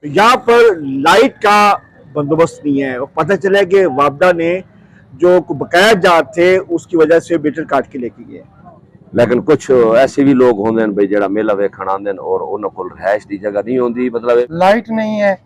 यहाँ पर लाइट का बंदोबस्त नहीं है और पता चला कि वापडा ने जो बकाया जात थे उसकी वजह से मीटर काट के लेके गए। लेकिन कुछ ऐसे भी लोग होंगे भाई जरा मेला वेखण आते और उन्होंने को रहायश की जगह नहीं होती, मतलब लाइट नहीं है।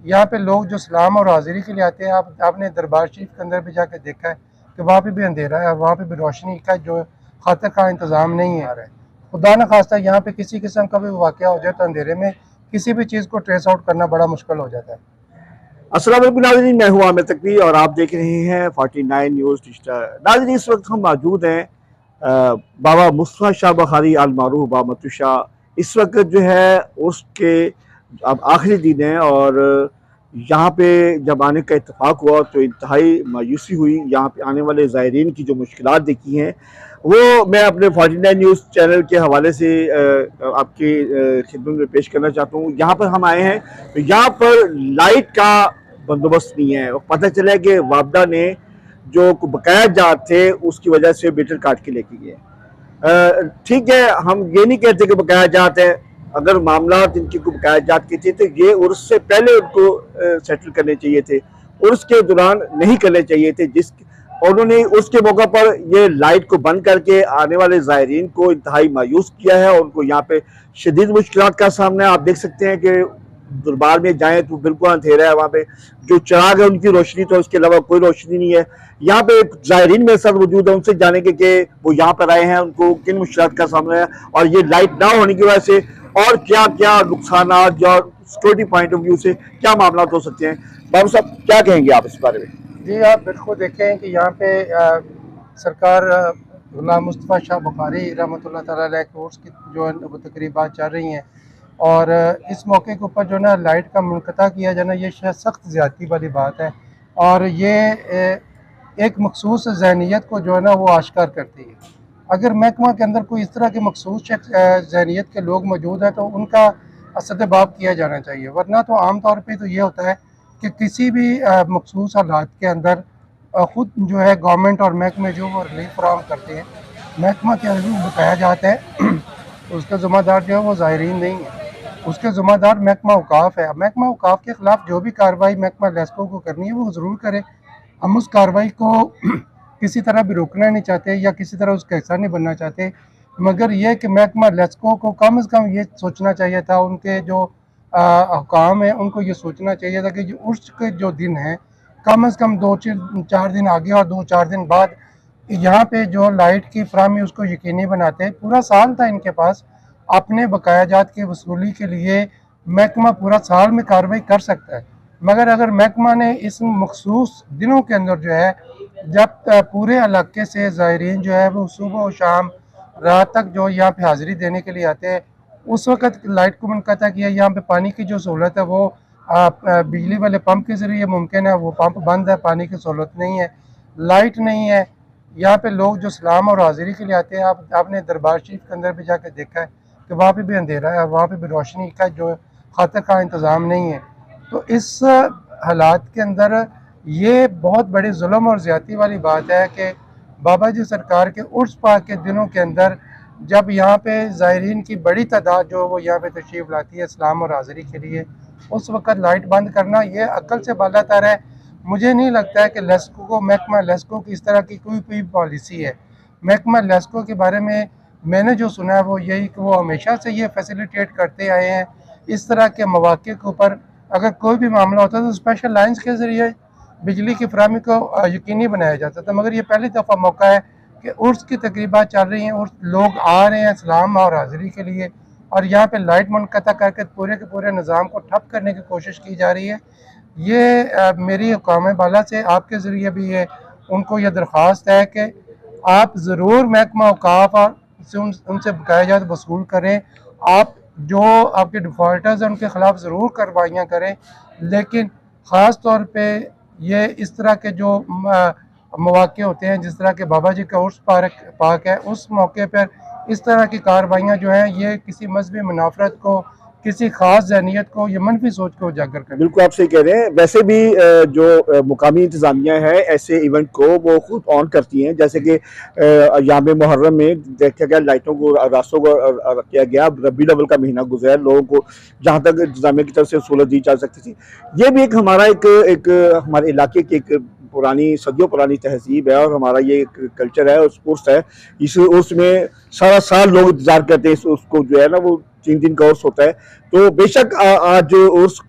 यहाँ पे लोग जो सलाम और हाजिरी के लिए आते हैं, आपने दरबार शरीफ के अंदर भी जाकर देखा है कि वहाँ पे भी अंधेरा है, वहाँ पे भी रोशनी का जो खातर का इंतज़ाम नहीं है। खुदा न खास्ता यहाँ पे किसी किस्म का भी वाक़या हो जाए तो अंधेरे में किसी भी चीज़ को ट्रेस आउट करना बड़ा मुश्किल हो जाता है। अस्सलाम वालेकुम नाज़रीन, मैं हूँ आमिर तकवी और आप देख रहे हैं 49 न्यूज़ डिजिटल। नाज़रीन, इस वक्त हम मौजूद हैं बाबा मुस्तफ़ा शाह बुखारी अल मारूफ बाबा मत्तू शाह। इस वक्त जो है उसके अब आखिरी दिन है और यहाँ पे जब आने का इत्तेफाक हुआ तो इंतहाई मायूसी हुई। यहाँ पे आने वाले ज़ायरीन की जो मुश्किलात देखी हैं वो मैं अपने 49 न्यूज़ चैनल के हवाले से आपकी खिदमत में पेश करना चाहता हूँ। यहाँ पर हम आए हैं तो यहाँ पर लाइट का बंदोबस्त नहीं है और पता चला कि वापडा ने जो बकाया जात थे उसकी वजह से मीटर काट के लेके गए। ठीक है, हम ये नहीं कहते कि बकाया जात है। अगर मामला इनकी को बकाया जात के थे तो ये उर्स से पहले उनको सेटल करने चाहिए थे, उर्स के दौरान नहीं करने चाहिए थे। जिस उन्होंने उसके मौका पर ये लाइट को बंद करके आने वाले ज़ायरीन को इंतहाई मायूस किया है और उनको यहाँ पे शदीद मुश्किलात का सामना है। आप देख सकते हैं कि दरबार में जाएं तो बिल्कुल अंधेरा है, वहाँ पे जो चिराग है उनकी रोशनी तो उसके अलावा कोई रोशनी नहीं है। यहाँ पे ज़ायरीन मेरे साथ मौजूद है, उनसे जानेंगे कि वो यहाँ पर आए हैं, उनको किन मुश्किलात का सामना है और ये लाइट ना होने की वजह से और क्या क्या नुकसान और सिक्योरिटी पॉइंट ऑफ व्यू से क्या मामला हो सकते हैं। बाबू साहब, क्या कहेंगे आप इस बारे में? जी, आप बिल्कुल देखें कि यहाँ पे सरकार गुलाम मुस्तफ़ा शाह बुखारी रहमतुल्लाह ताला अलैह के उर्स की जो है वो तकरीबात चल रही हैं और इस मौके के ऊपर जो ना लाइट का मुनक़ता किया जाना ये शायद सख्त ज़्यादती वाली बात है और ये एक मखसूस ज़हनीत को जो है ना वो आश्कार करती है। अगर महकमा के अंदर कोई इस तरह के मखसूस ज़हनीत के लोग मौजूद हैं तो उनका सद्दबाब किया जाना चाहिए, वरना तो आम तौर पर तो ये होता है कि किसी भी मखसूस हालात के अंदर ख़ुद जो है गवर्नमेंट और महकमे जो वो रिलीफ फराहम करते हैं, महकमा के अंदर बताया जाता है तो उसका ज़िम्मेदार जो है वो ज़ायरीन नहीं है, उसके ज़िम्मेदार महकमा औक़ाफ़ है। महकमा औक़ाफ़ के ख़िलाफ़ जो भी कार्रवाई महकमा लेस्को को करनी है वो ज़रूर करे। हम उस कार्रवाई को किसी तरह भी रोकना नहीं चाहते या किसी तरह उसका हिस्सा नहीं बनना चाहते, मगर यह कि महकमा लेस्को को कम से कम ये सोचना चाहिए था, उनके जो हुकाम है उनको ये सोचना चाहिए था कि जो उर्स के जो दिन हैं कम से कम 2-4 दिन आगे और 2-4 दिन बाद यहाँ पे जो लाइट की फराहमी उसको यकीनी बनाते हैं। पूरा साल था इनके पास अपने बकाया जात की वसूली के लिए, महकमा पूरा साल में कार्रवाई कर सकता है, मगर अगर महकमा ने इस मखसूस दिनों के अंदर जो है जब पूरे इलाके से ज़ायरीन जो है वो सुबह और शाम रात तक जो यहाँ पे हाज़िरी देने के लिए आते हैं, उस वक़्त लाइट को मुनक़ता किया। यहाँ पे पानी की जो सहूलत है वो बिजली वाले पंप के ज़रिए मुमकिन है, वो पंप बंद है, पानी की सहूलत नहीं है, लाइट नहीं है। यहाँ पे लोग जो सलाम और हाज़िरी के लिए आते हैं, आपने दरबार शरीफ के अंदर भी जाकर देखा है कि वहाँ पे भी अंधेरा है, वहाँ पे भी रोशनी का जो खातर का इंतज़ाम नहीं है। तो इस हालात के अंदर ये बहुत बड़े जुल्म और ज़्यादती वाली बात है कि बाबा जी सरकार के उर्स पाक के दिनों के अंदर जब यहाँ पे ज़ायरीन की बड़ी तादाद जो वो यहाँ पे तशरीफ़ लाती है सलाम और हाज़िरी के लिए, उस वक़्त लाइट बंद करना ये अक्ल से बालातर है। मुझे नहीं लगता है कि लेस्को को, महकमा लेस्को की इस तरह की कोई पॉलिसी है। महकमा लेस्को के बारे में मैंने जो सुना है वो यही कि वो हमेशा से ये फैसिलिटेट करते आए हैं इस तरह के मौक़े के ऊपर अगर कोई भी मामला होता है तो स्पेशल लाइन्स के ज़रिए बिजली की फराहमी को यकीनी बनाया जाता था, मगर ये पहली दफ़ा मौका है कि उर्स की तकरीबात चल रही हैं, उर्स लोग आ रहे हैं सलाम और हाज़िरी के लिए और यहाँ पे लाइट मुनक़ता करके पूरे के पूरे निज़ाम को ठप करने की कोशिश की जा रही है। ये मेरी हुकाम बाला से आपके ज़रिए भी ये उनको ये दरख्वास्त है कि आप ज़रूर महकमा औक़ाफ़ से उनसे बकाया जात वसूल करें। आप जो आपके डिफ़ॉल्टर्स हैं उनके ख़िलाफ़ ज़रूर कार्रवाइयाँ करें, लेकिन ख़ास तौर पे ये इस तरह के जो मौक़े होते हैं, जिस तरह के बाबा जी का उर्स पाक है, उस मौके पर इस तरह की कार्रवाइयाँ जो हैं ये किसी मज़हबी मुनाफ़रत को, किसी खास जहनीत को या मनफी सोच को उजागर करती है। बिल्कुल आप सही कह रहे हैं। वैसे भी जो मुकामी इंतज़ामिया है ऐसे इवेंट को वो खुद ऑन करती हैं, जैसे कि याम मुहर्रम में देखा गया लाइटों को रास्तों को किया गया। रबी अव्वल का महीना गुजरा, लोगों को जहाँ तक इंतज़ामिया की तरफ से सहूलत दी जा सकती थी। ये भी एक हमारा एक हमारे इलाके की एक पुरानी सदियों पुरानी तहजीब है और हमारा ये एक कल्चर है, उर्स है। इस उर्स में सारा साल लोग इंतजार करते हैं, उसको जो है ना वो 3 दिन का उर्स होता है। तो बेशक आज उर्स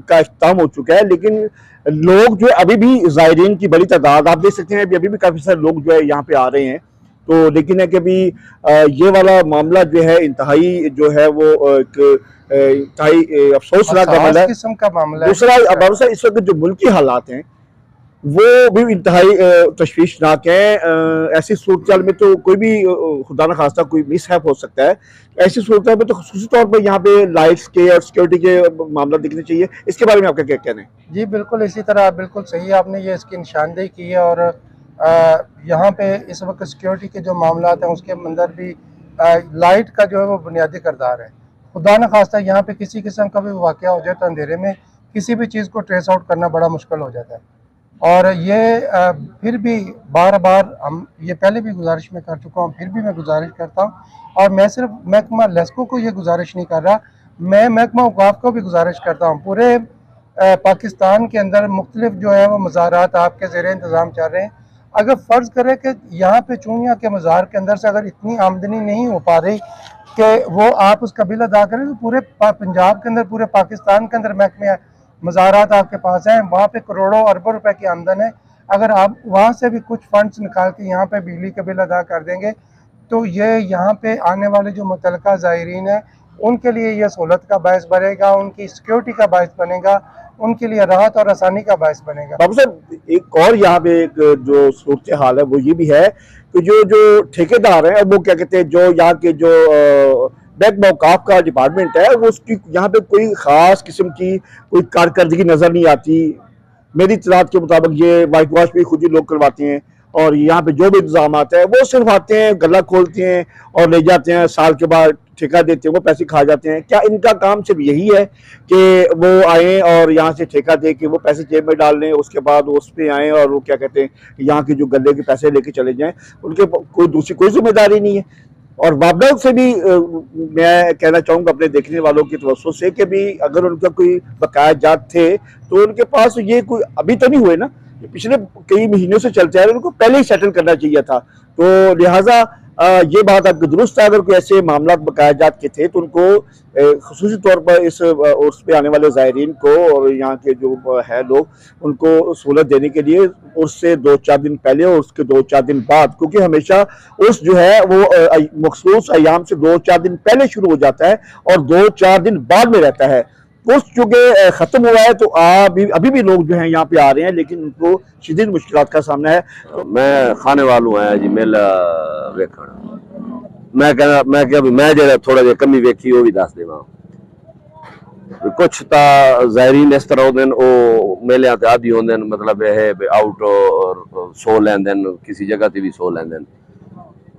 का इख्तिताम हो चुका है, लेकिन लोग जो है अभी भी ज़ायरीन की बड़ी तादाद आप देख सकते हैं, अभी भी काफ़ी सारे लोग जो है यहाँ पे आ रहे हैं। तो लेकिन है कि अभी ये वाला मामला जो है इंतहाई जो है वो एक इंतहाई अफसोसनाक मामला है। किस्म का मामला है। दूसरा बाबू साहब, इस वक्त जो मुल्की हालात हैं वो भी इंतहाई तशवीशनाक है। ऐसी सूरत में तो कोई भी खुदा न खास्ता कोई मिसहैप हो सकता है। ऐसी सूरत में तो खुसूसी तौर पर यहाँ पे लाइट्स के और सिक्योरिटी के मामला दिखने चाहिए। इसके बारे में आपका क्या कहना है? जी बिल्कुल, इसी तरह बिल्कुल सही आपने ये इसकी निशानदेही की है। और यहाँ पे इस वक्त सिक्योरिटी के जो मामला हैं उसके अंदर भी लाइट का जो है वो बुनियादी किरदार है। खुदा न खास्ता यहाँ पे किसी किस्म का भी वाक़या हो जाए तो अंधेरे में किसी भी चीज़ को ट्रेस आउट करना बड़ा मुश्किल हो जाता है। और ये फिर भी बार बार हम ये पहले भी गुजारिश में कर चुका हूँ, फिर भी मैं गुजारिश करता हूँ। और मैं सिर्फ महकमा लेस्को को ये गुजारिश नहीं कर रहा, मैं महकमा औक़ाफ़ को भी गुजारिश करता हूँ। पूरे पाकिस्तान के अंदर मुख्तलिफ जो है वो मज़ारात आपके ज़ेरे इंतज़ाम चल रहे हैं। अगर फ़र्ज़ करें कि यहाँ पे चूनिया के मज़ार के अंदर से अगर इतनी आमदनी नहीं हो पा रही कि वो आप उसका बिल अदा करें, तो पूरे पंजाब के अंदर, पूरे पाकिस्तान के अंदर महकमे मज़ारात आपके पास हैं, वहाँ पे करोड़ों अरबों रुपए की आमदन है। अगर आप वहाँ से भी कुछ फंड्स निकाल के यहाँ पे बिजली के बिल अदा कर देंगे तो ये यहाँ पे आने वाले जो मुतलका ज़ायरीन हैं उनके लिए यह सहूलत का बायस बनेगा, उनकी सिक्योरिटी का बायस बनेगा, उनके लिए राहत और आसानी का बायस बनेगा। बाबू साहब, एक और यहाँ पे एक जो सूरत हाल है वो ये भी है कि जो ठेकेदार हैं वो क्या कहते हैं, जो यहाँ के जो महकमा औक़ाफ़ का डिपार्टमेंट है वो उसकी यहाँ पे कोई ख़ास किस्म की कोई कारकर्दगी नज़र नहीं आती। मेरी इत्तलात के मुताबिक ये वाइट वॉश भी खुद ही लोग करवाते हैं और यहाँ पे जो भी इंतजाम है वो सिर्फ आते हैं, गला खोलते हैं और ले जाते हैं, साल के बाद ठेका देते हैं, वो पैसे खा जाते हैं। क्या इनका काम सिर्फ यही है कि वो आए और यहाँ से ठेका दे के वो पैसे जेब में डाल लें, उसके बाद उस पर आएँ और वो क्या कहते हैं यहाँ के जो गले के पैसे लेके चले जाएँ, उनके कोई दूसरी कोई जिम्मेदारी नहीं है? और वापडा से भी मैं कहना चाहूँगा अपने देखने वालों की तवज्जो से कि भी अगर उनका कोई बकाया जात थे तो उनके पास ये कोई अभी तो नहीं हुए ना, पिछले कई महीनों से चलते आ रहे, उनको पहले ही सेटल करना चाहिए था। तो लिहाजा ये बात आपकी दुरुस्त है, अगर कोई ऐसे मामला बकाया जात के थे तो उनको खुसूसी तौर पर इस उर्स पे आने वाले ज़ायरीन को और यहाँ के जो है लोग उनको सहूलत देने के लिए उससे 2-4 दिन पहले और उसके 2-4 दिन बाद, क्योंकि हमेशा उर्स जो है वो मखसूस अयाम से 2-4 दिन पहले शुरू हो जाता है और 2-4 दिन बाद में रहता है। उस चूँकि ख़त्म हुआ है तो अभी भी लोग जो हैं यहाँ पे आ रहे हैं, लेकिन उनको शदीद मुश्किलात का सामना है। मैं खाने वालू आया जी मेला वेखण। मैं क्या भी मैं जो थोड़ा जिहा कमी वेखी वो भी दस देवां। कुछ ज़ायरीन इस तरह होंगे वो मेलियां ते आदी होंगे, मतलब यह आउट और सो लेंदे किसी जगह ते भी सो लेंदे,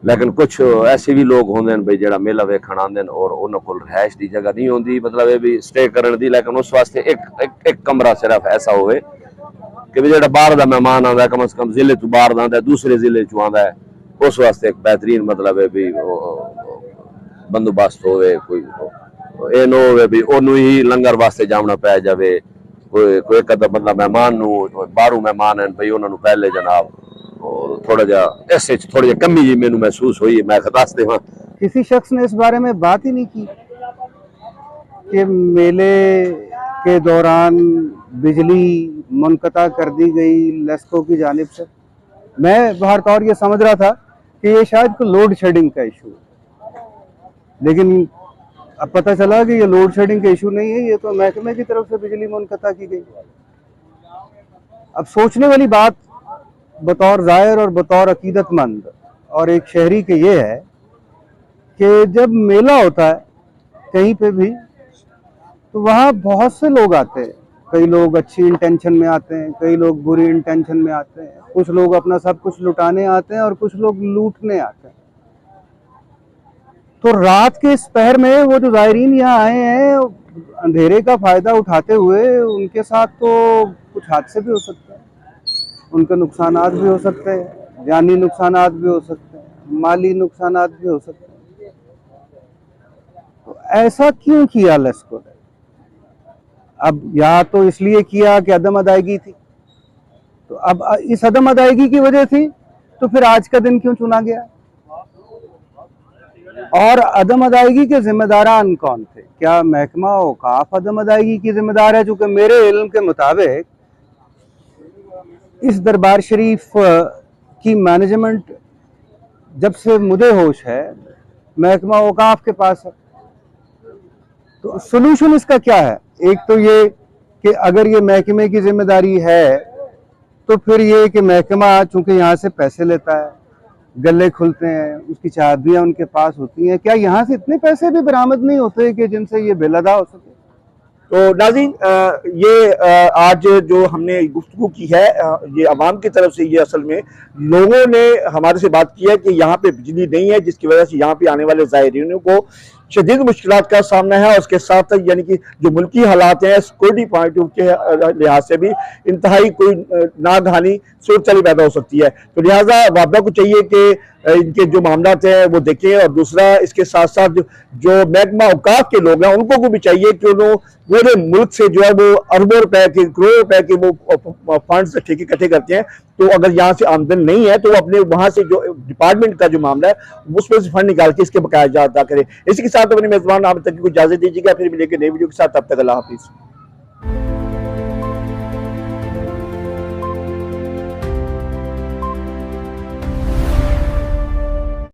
लेकिन कुछ ऐसे भी लोग होंगे भाई जरा मेला वेखण आंदे और उन्होंने को रहायश की जगह नहीं होंगी, मतलब ये भी स्टे करने की, लेकिन उस वास्ते एक कमरा सिर्फ ऐसा होवे कि भी जो बाहर का मेहमान आता है, कम से कम जिले तो बाहर आता है, दूसरे जिले चो आता है, उस वास्ते एक बेहतरीन मतलब है भी बंदोबस्त होवे। कोई ये न हो भी ओनू ही लंगर वास्ते जाना पै जाए, कोई एक अद्धा बंदा मेहमान बाहरों मेहमान है भाई उन्होंने पहले जनाब, और थोड़ा जा ऐसे थोड़ी कमी जी मैनू महसूस हुई। मैं दस देवां किसी शख्स ने इस बारे में बात ही नहीं की कि मेले के दौरान बिजली मुनक़ता कर दी गई लेस्को की जानिब से। मैं बाहर तौर ये समझ रहा था कि ये शायद कोई लोड शेडिंग का इशू है, लेकिन अब पता चला कि ये लोड शेडिंग का इशू नहीं है, ये तो महकमे की तरफ से बिजली मुनक़ता की गई। अब सोचने वाली बात बतौर ज़ायर और बतौर अकीदतमंद और एक शहरी के ये है कि जब मेला होता है कहीं पे भी तो वहाँ बहुत से लोग आते हैं। कई लोग अच्छी इंटेंशन में आते हैं, कई लोग बुरी इंटेंशन में आते हैं, कुछ लोग अपना सब कुछ लुटाने आते हैं और कुछ लोग लूटने आते हैं। तो रात के इस पहर में वो जो ज़ायरीन यहाँ आए हैं, अंधेरे का फ़ायदा उठाते हुए, उनके साथ तो कुछ हादसे भी हो सकते हैं, उनके नुकसानात भी हो सकते हैं, जानी नुकसानात भी हो सकते हैं, माली नुकसानात भी हो सकते हैं। तो ऐसा क्यों किया लेस्को ने? अब या तो इसलिए किया कि अदम अदायगी थी, तो अब इस अदम अदायगी की वजह थी तो फिर आज का दिन क्यों चुना गया? और अदम अदायगी के जिम्मेदारान कौन थे? क्या महकमा औकाफ अदम अदायगी की जिम्मेदार है? चूंकि मेरे इल्म के मुताबिक इस दरबार शरीफ की मैनेजमेंट जब से मुझे होश है महकमा औकाफ के पास है। तो सोल्यूशन इसका क्या है? एक तो ये कि अगर ये महकमे की जिम्मेदारी है तो फिर ये कि महकमा चूंकि यहाँ से पैसे लेता है, गले खुलते हैं, उसकी चाबियां उनके पास होती हैं, क्या यहाँ से इतने पैसे भी बरामद नहीं होते कि जिनसे ये बिल अदा हो सके? तो नाज़रीन, ये आज जो हमने गुफ्तगू की है, ये अवाम की तरफ से, ये असल में लोगों ने हमारे से बात की है कि यहाँ पे बिजली नहीं है, जिसकी वजह से यहाँ पे आने वाले ज़ायरीनों को शदीद मुश्किलात का सामना है। और उसके साथ साथ यानी कि जो मुल्की हालात हैं, सिक्योरिटी पॉइंट ऑफ व्यू के लिहाज से भी इंतहाई कोई नागहानी सूरत पैदा हो सकती है। तो लिहाजा वाबा को चाहिए कि इनके जो मामला हैं वो देखें। और दूसरा, इसके साथ साथ जो महकमा औकाफ के लोग हैं उनको को भी चाहिए कि उन्होंने पूरे मुल्क से जो है वो अरबों रुपए के, करोड़ों रुपए के वो फंड्स ठेके इकट्ठे करते हैं। तो अगर यहाँ से आमदन नहीं है तो वो अपने वहाँ से जो डिपार्टमेंट का जो मामला है उसमें से फंड निकाल के इसके बकाया अदा करें। इसी के साथ अपने मेजबान आमिर तकी को इजाजत दीजिएगा, फिर मिलेंगे नई वीडियो के साथ। तब तक अल्लाह हाफिज़।